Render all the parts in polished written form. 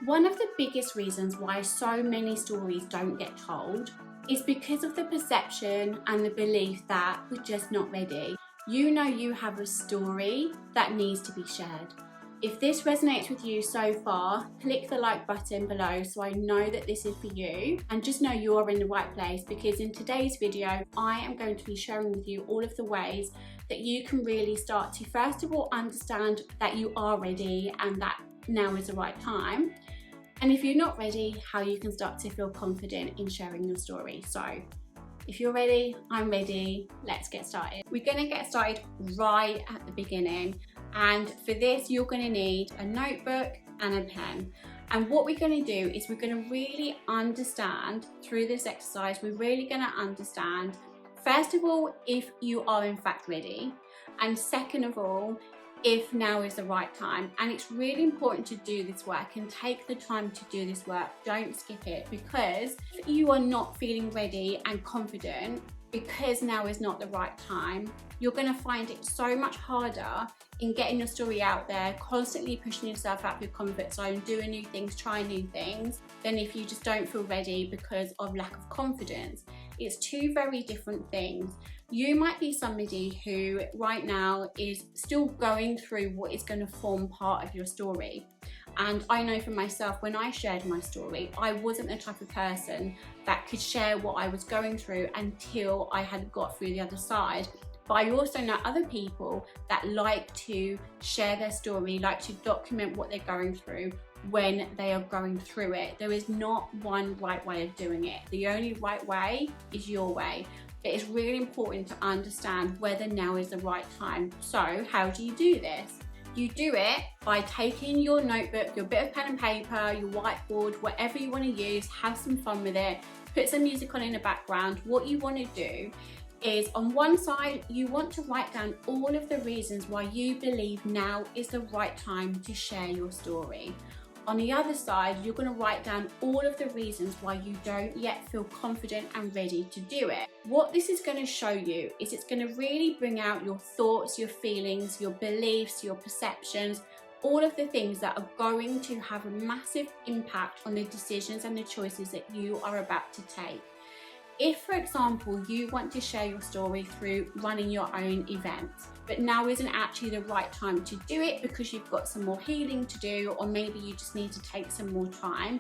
One of the biggest reasons why so many stories don't get told is because of the perception and the belief that we're just not ready. You know you have a story that needs to be shared. If this resonates with you so far, click the like button below so I know that this is for you, and just know you are in the right place, because in today's video I am going to be sharing with you all of the ways that you can really start to first of all understand that you are ready and that now is the right time. And if you're not ready, how you can start to feel confident in sharing your story. So if you're ready, I'm ready, let's get started. We're gonna get started right at the beginning. And for this, you're gonna need a notebook and a pen. And what we're gonna do is we're gonna really understand through this exercise, we're really gonna understand, first of all, if you are in fact ready. And second of all, if now is the right time. And it's really important to do this work and take the time to do this work. Don't skip it, because if you are not feeling ready and confident because now is not the right time, you're going to find it so much harder in getting your story out there, constantly pushing yourself out of your comfort zone, doing new things, trying new things, than if you just don't feel ready because of lack of confidence. It's two very different things. You might be somebody who right now is still going through what is going to form part of your story. And I know for myself, when I shared my story, I wasn't the type of person that could share what I was going through until I had got through the other side. But I also know other people that like to share their story, like to document what they're going through when they are going through it. There is not one right way of doing it. The only right way is your way. It is really important to understand whether now is the right time. So how do you do this? You do it by taking your notebook, your bit of pen and paper, your whiteboard, whatever you want to use, have some fun with it, put some music on in the background. What you want to do is, on one side, you want to write down all of the reasons why you believe now is the right time to share your story. On the other side, you're going to write down all of the reasons why you don't yet feel confident and ready to do it. What this is going to show you is it's going to really bring out your thoughts, your feelings, your beliefs, your perceptions, all of the things that are going to have a massive impact on the decisions and the choices that you are about to take. If, for example, you want to share your story through running your own events, but now isn't actually the right time to do it because you've got some more healing to do, or maybe you just need to take some more time,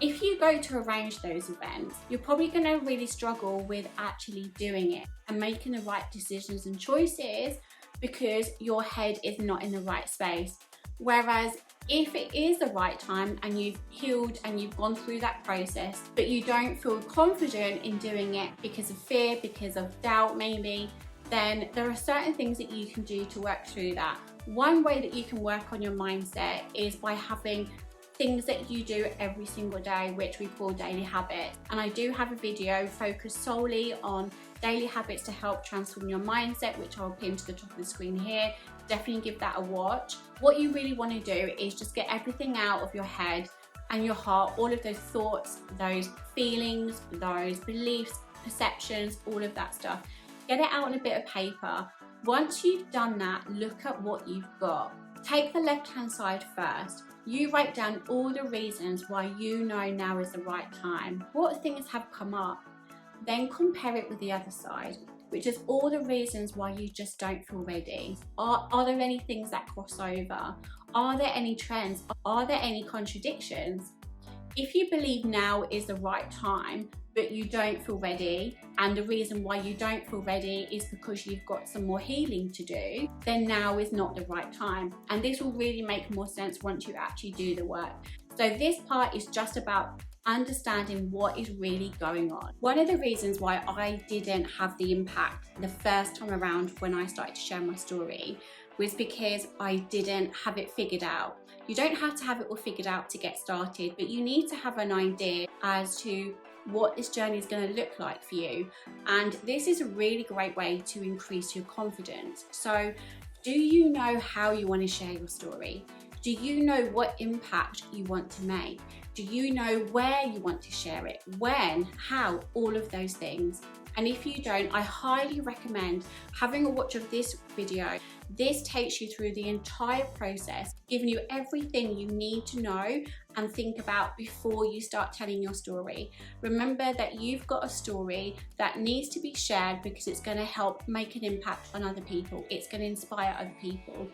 if you go to arrange those events, you're probably going to really struggle with actually doing it and making the right decisions and choices because your head is not in the right space. Whereas if it is the right time and you've healed and you've gone through that process, but you don't feel confident in doing it because of fear, because of doubt maybe, then there are certain things that you can do to work through that. One way that you can work on your mindset is by having things that you do every single day, which we call daily habits. And I do have a video focused solely on daily habits to help transform your mindset, which I'll pin to the top of the screen here. Definitely give that a watch. What you really want to do is just get everything out of your head and your heart, all of those thoughts, those feelings, those beliefs, perceptions, all of that stuff. Get it out on a bit of paper. Once you've done that, look at what you've got. Take the left-hand side first. You write down all the reasons why you know now is the right time. What things have come up? Then compare it with the other side, which is all the reasons why you just don't feel ready. Are there any things that cross over? Are there any trends? Are there any contradictions? If you believe now is the right time, but you don't feel ready, and the reason why you don't feel ready is because you've got some more healing to do, then now is not the right time. And this will really make more sense once you actually do the work. So this part is just about understanding what is really going on. One of the reasons why I didn't have the impact the first time around when I started to share my story was because I didn't have it figured out. You don't have to have it all figured out to get started, but you need to have an idea as to what this journey is going to look like for you. And this is a really great way to increase your confidence. So, do you know how you want to share your story? Do you know what impact you want to make? Do you know where you want to share it? When? How? All of those things. And if you don't, I highly recommend having a watch of this video. This takes you through the entire process, giving you everything you need to know and think about before you start telling your story. Remember that you've got a story that needs to be shared because it's going to help make an impact on other people. It's going to inspire other people.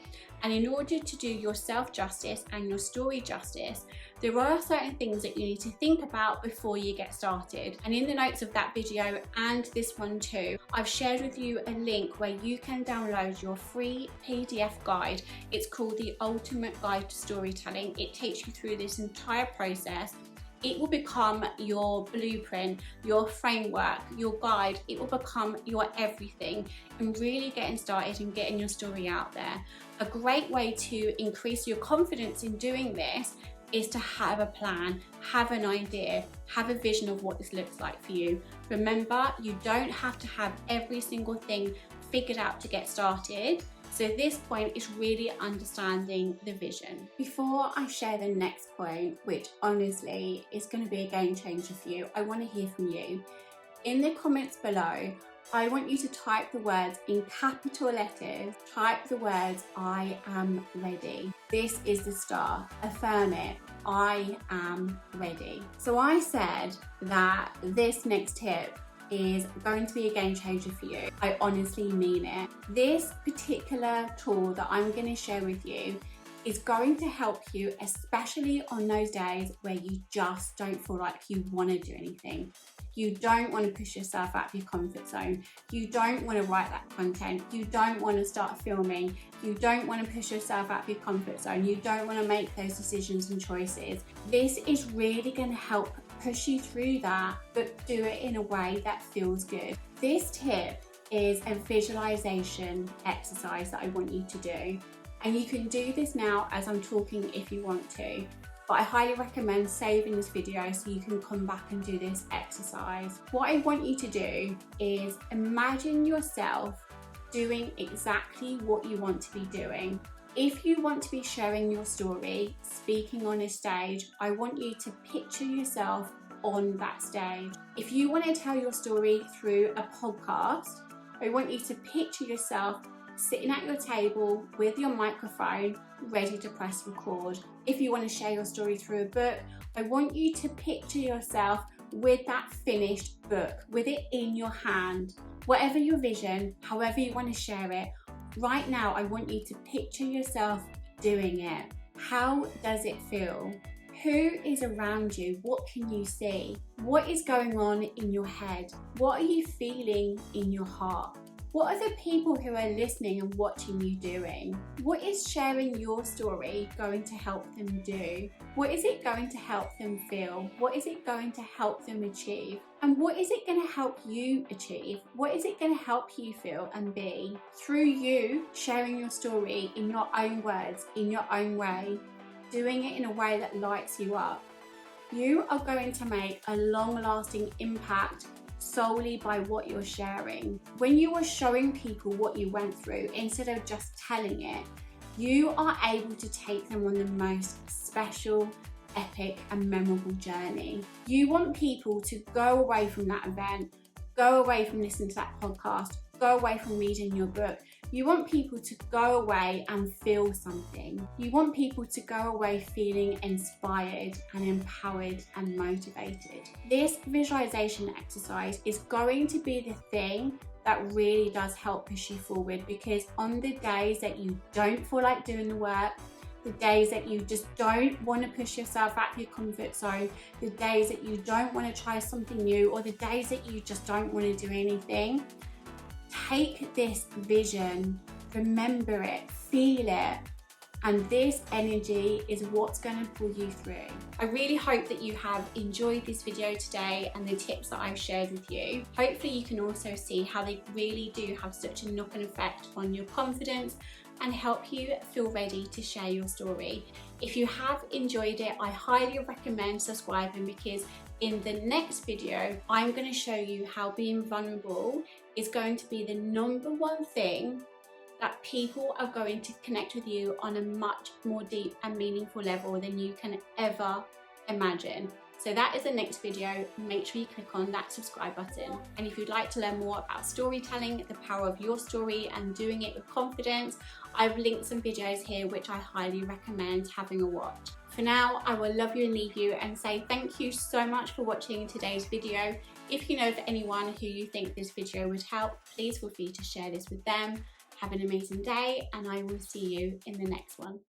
And in order to do yourself justice and your story justice, there are certain things that you need to think about before you get started. And in the notes of that video and this one too, I've shared with you a link where you can download your free PDF guide. It's called The Ultimate Guide to Storytelling. It takes you through this entire process. It will become your blueprint, your framework, your guide. It will become your everything in really getting started and getting your story out there. A great way to increase your confidence in doing this is to have a plan, have an idea, have a vision of what this looks like for you. Remember, you don't have to have every single thing figured out to get started. So this point is really understanding the vision. Before I share the next point, which honestly is going to be a game changer for you, I want to hear from you. In the comments below, I want you to type the words in capital letters. Type the words, I am ready. This is the start. Affirm it. I am ready. So I said that this next tip is going to be a game changer for you. I honestly mean it. This particular tool that I'm going to share with you is going to help you, especially on those days where you just don't feel like you want to do anything. You don't want to push yourself out of your comfort zone. You don't want to write that content. You don't want to start filming. You don't want to push yourself out of your comfort zone. You don't want to make those decisions and choices. This is really going to help push you through that, but do it in a way that feels good. This tip is a visualization exercise that I want you to do. And you can do this now as I'm talking if you want to. But I highly recommend saving this video so you can come back and do this exercise. What I want you to do is imagine yourself doing exactly what you want to be doing. If you want to be sharing your story, speaking on a stage, I want you to picture yourself on that stage. If you want to tell your story through a podcast, I want you to picture yourself sitting at your table with your microphone, ready to press record. If you want to share your story through a book, I want you to picture yourself with that finished book, with it in your hand. Whatever your vision, however you want to share it, right now I want you to picture yourself doing it. How does it feel? Who is around you? What can you see? What is going on in your head? What are you feeling in your heart? What are the people who are listening and watching you doing? What is sharing your story going to help them do? What is it going to help them feel? What is it going to help them achieve? And what is it going to help you achieve? What is it going to help you feel and be? Through you sharing your story in your own words, in your own way, doing it in a way that lights you up, you are going to make a long-lasting impact solely by what you're sharing. When you are showing people what you went through, instead of just telling it, you are able to take them on the most special, epic and memorable journey. You want people to go away from that event, go away from listening to that podcast, go away from reading your book. You want people to go away and feel something. You want people to go away feeling inspired and empowered and motivated. This visualization exercise is going to be the thing that really does help push you forward, because on the days that you don't feel like doing the work, the days that you just don't want to push yourself out of your comfort zone, the days that you don't want to try something new, or the days that you just don't want to do anything, take this vision, remember it, feel it, and this energy is what's going to pull you through. I really hope that you have enjoyed this video today and the tips that I've shared with you. Hopefully you can also see how they really do have such a knock-on effect on your confidence and help you feel ready to share your story. If you have enjoyed it, I highly recommend subscribing, because in the next video, I'm going to show you how being vulnerable is going to be the #1 thing that people are going to connect with you on a much more deep and meaningful level than you can ever imagine. So that is the next video. Make sure you click on that subscribe button. And if you'd like to learn more about storytelling, the power of your story and doing it with confidence, I've linked some videos here which I highly recommend having a watch. For now, I will love you and leave you and say thank you so much for watching today's video. If you know of anyone who you think this video would help, please feel free to share this with them. Have an amazing day, and I will see you in the next one.